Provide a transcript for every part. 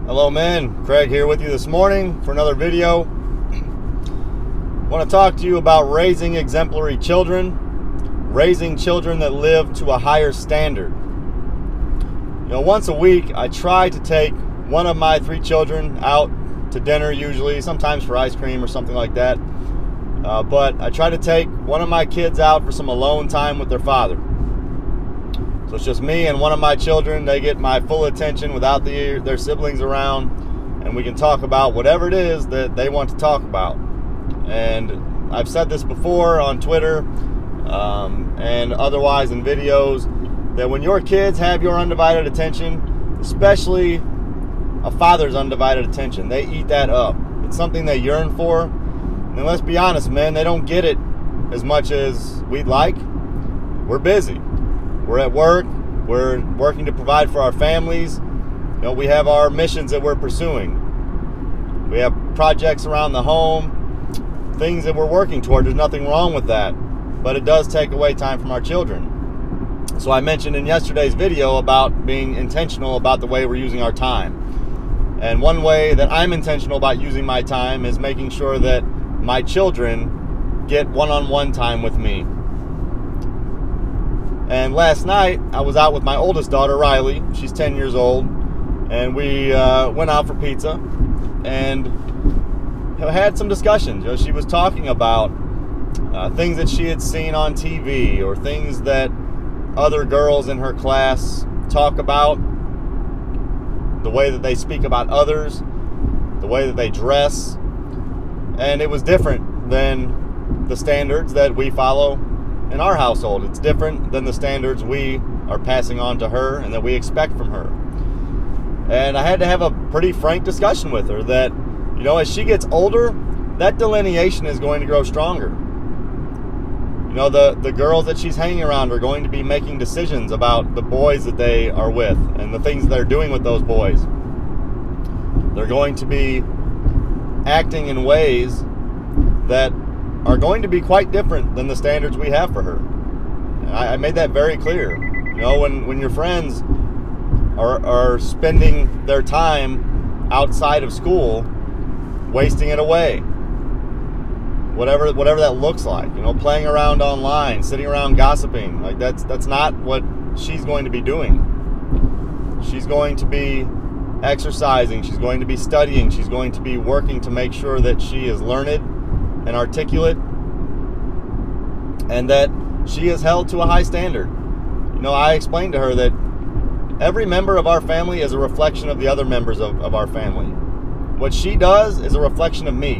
Hello men, Craig here with you this morning for another video. I want to talk to you about raising exemplary children, raising children that live to a higher standard. Once a week I try to take one of my 3 children out to dinner, usually, sometimes for ice cream or something like that. But I try to take one of my kids out for some alone time with their father. So it's just me and one of my children. They get my full attention without their siblings around, and we can talk about whatever it is that they want to talk about. And I've said this before on Twitter and otherwise in videos, that when your kids have your undivided attention, especially a father's undivided attention, they eat that up. It's something they yearn for. And let's be honest, man, they don't get it as much as we'd like. We're busy. We're at work. We're working to provide for our families. We have our missions that we're pursuing. We have projects around the home, things that we're working toward. There's nothing wrong with that, but it does take away time from our children. So I mentioned in yesterday's video about being intentional about the way we're using our time. And one way that I'm intentional about using my time is making sure that my children get one-on-one time with me. And last night, I was out with my oldest daughter, Riley. She's 10 years old. And we went out for pizza and had some discussions. She was talking about things that she had seen on TV, or things that other girls in her class talk about, the way that they speak about others, the way that they dress. And it was different than the standards that we follow in our household. It's different than the standards we are passing on to her and that we expect from her. And I had to have a pretty frank discussion with her that, as she gets older, that delineation is going to grow stronger. The girls that she's hanging around are going to be making decisions about the boys that they are with and the things they're doing with those boys. They're going to be acting in ways that are going to be quite different than the standards we have for her. And I made that very clear. When your friends are spending their time outside of school, wasting it away, whatever that looks like, playing around online, sitting around gossiping, like that's not what she's going to be doing. She's going to be exercising, she's going to be studying, she's going to be working to make sure that she is learned and articulate, and that she is held to a high standard. I explained to her that every member of our family is a reflection of the other members of our family. What she does is a reflection of me.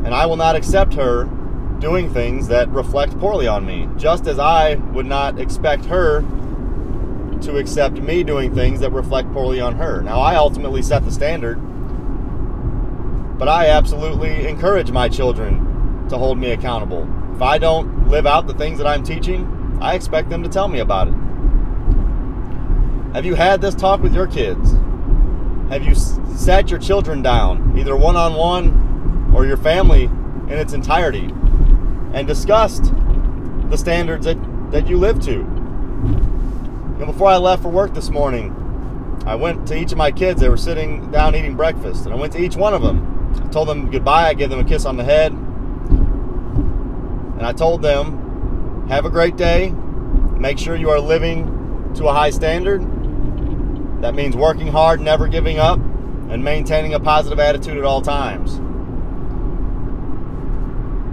And I will not accept her doing things that reflect poorly on me, just as I would not expect her to accept me doing things that reflect poorly on her. Now, I ultimately set the standard, but I absolutely encourage my children to hold me accountable. If I don't live out the things that I'm teaching, I expect them to tell me about it. Have you had this talk with your kids? Have you sat your children down, either one-on-one or your family in its entirety, and discussed the standards that you live to? Before I left for work this morning, I went to each of my kids. They were sitting down eating breakfast, and I went to each one of them. I told them goodbye. I gave them a kiss on the head, and I told them, have a great day. Make sure you are living to a high standard. That means working hard, never giving up, and maintaining a positive attitude at all times.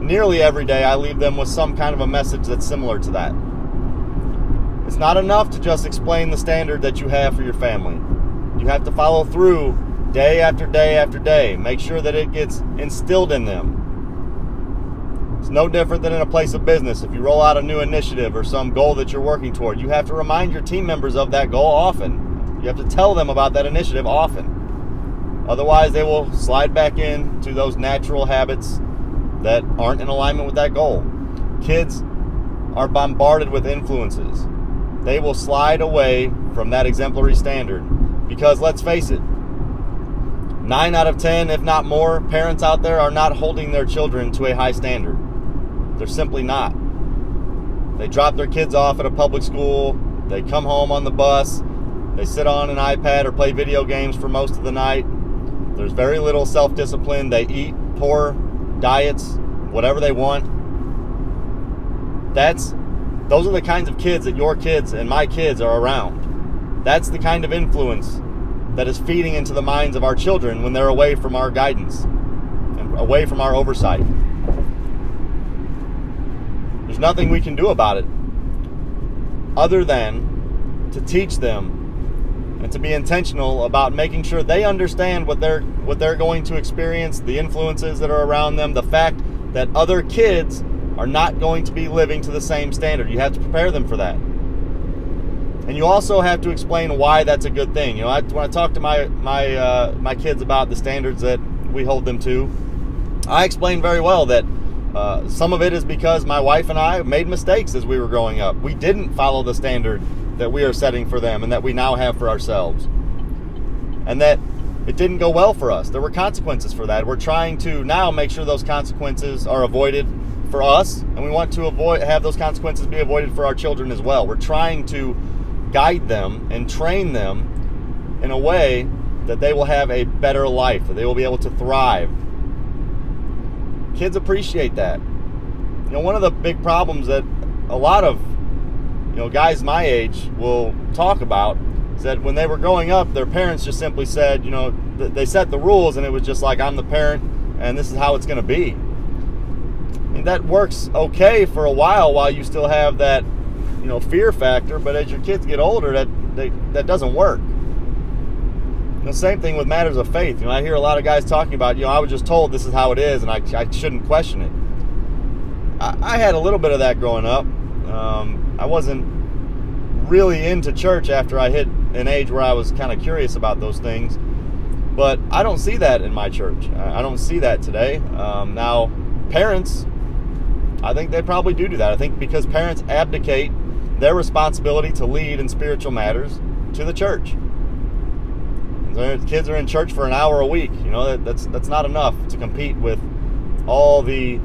Nearly every day, I leave them with some kind of a message that's similar to that. It's not enough to just explain the standard that you have for your family. You have to follow through day after day after day. Make sure that it gets instilled in them. It's no different than in a place of business. If you roll out a new initiative or some goal that you're working toward, you have to remind your team members of that goal often. You have to tell them about that initiative often. Otherwise, they will slide back into those natural habits that aren't in alignment with that goal. Kids are bombarded with influences. They will slide away from that exemplary standard because, let's face it, 9 out of 10, if not more, parents out there are not holding their children to a high standard. They're simply not. They drop their kids off at a public school. They come home on the bus. They sit on an iPad or play video games for most of the night. There's very little self-discipline. They eat poor diets, whatever they want. Those are the kinds of kids that your kids and my kids are around. That's the kind of influence that is feeding into the minds of our children when they're away from our guidance and away from our oversight. There's nothing we can do about it other than to teach them and to be intentional about making sure they understand what they're going to experience, the influences that are around them, the fact that other kids are not going to be living to the same standard. You have to prepare them for that. And you also have to explain why that's a good thing. When I talk to my kids about the standards that we hold them to, I explain very well that some of it is because my wife and I made mistakes as we were growing up. We didn't follow the standard that we are setting for them and that we now have for ourselves. And that it didn't go well for us. There were consequences for that. We're trying to now make sure those consequences are avoided for us, and we want to have those consequences be avoided for our children as well. We're trying to guide them and train them in a way that they will have a better life, that they will be able to thrive. Kids appreciate that. One of the big problems that a lot of guys my age will talk about is that when they were growing up, their parents just simply said, they set the rules, and it was just like, I'm the parent and this is how it's going to be. And that works okay for a while you still have that fear factor, but as your kids get older, that doesn't work. The same thing with matters of faith. I hear a lot of guys talking about, I was just told this is how it is and I shouldn't question it. I had a little bit of that growing up. I wasn't really into church after I hit an age where I was kind of curious about those things, but I don't see that in my church. I don't see that today. Now, parents, I think they probably do that. I think because parents abdicate their responsibility to lead in spiritual matters to the church. Their kids are in church for an hour a week. That's not enough to compete with all the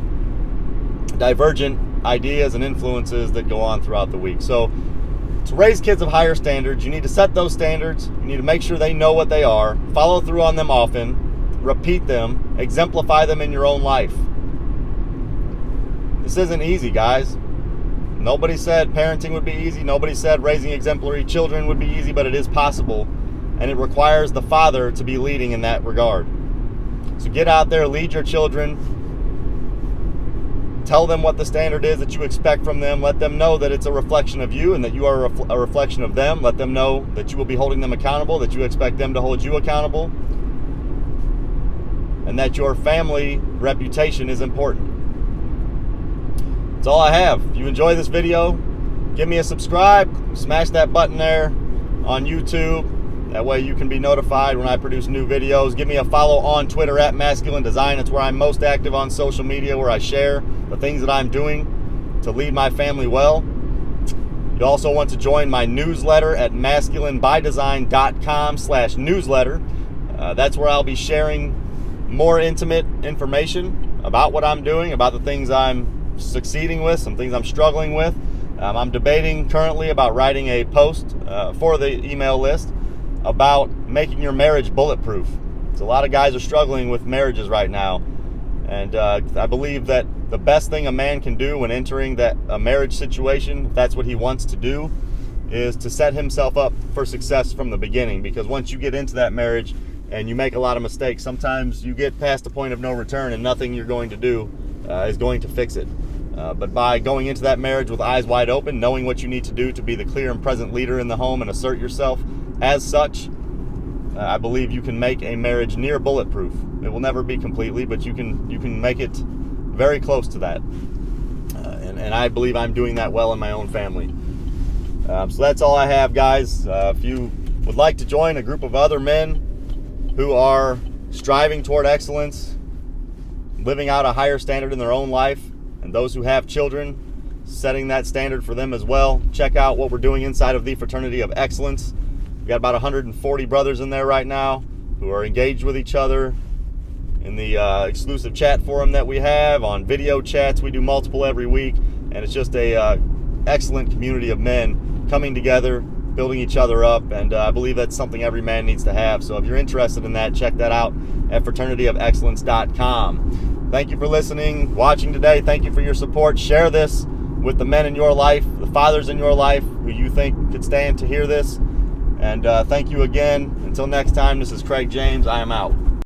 divergent ideas and influences that go on throughout the week. So to raise kids of higher standards, you need to set those standards. You need to make sure they know what they are, follow through on them often, repeat them, exemplify them in your own life. This isn't easy, guys. Nobody said parenting would be easy. Nobody said raising exemplary children would be easy, but it is possible. And it requires the father to be leading in that regard. So get out there, lead your children. Tell them what the standard is that you expect from them. Let them know that it's a reflection of you and that you are a reflection of them. Let them know that you will be holding them accountable, that you expect them to hold you accountable, and that your family reputation is important. That's all I have. If you enjoy this video, give me a subscribe. Smash that button there on YouTube. That way you can be notified when I produce new videos. Give me a follow on Twitter at Masculine Design. It's where I'm most active on social media, where I share the things that I'm doing to lead my family well. You also want to join my newsletter at masculinebydesign.com/newsletter. That's where I'll be sharing more intimate information about what I'm doing, about the things I'm succeeding with, some things I'm struggling with. I'm debating currently about writing a post for the email list about making your marriage bulletproof. So a lot of guys are struggling with marriages right now, and I believe that the best thing a man can do when entering a marriage situation, if that's what he wants to do, is to set himself up for success from the beginning. Because once you get into that marriage and you make a lot of mistakes, sometimes you get past the point of no return and nothing you're going to do is going to fix it. But by going into that marriage with eyes wide open, knowing what you need to do to be the clear and present leader in the home and assert yourself as such, I believe you can make a marriage near bulletproof. It will never be completely, but you can make it very close to that. And I believe I'm doing that well in my own family. So that's all I have, guys. If you would like to join a group of other men who are striving toward excellence, living out a higher standard in their own life, and those who have children, setting that standard for them as well, check out what we're doing inside of the Fraternity of Excellence. We've got about 140 brothers in there right now who are engaged with each other in the exclusive chat forum that we have, on video chats. We do multiple every week, and it's just a excellent community of men coming together building each other up, and I believe that's something every man needs to have. So if you're interested in that, check that out at fraternityofexcellence.com. Thank you for listening, watching today. Thank you for your support. Share this with the men in your life, the fathers in your life who you think could stand to hear this. And thank you again. Until next time, this is Craig James. I am out.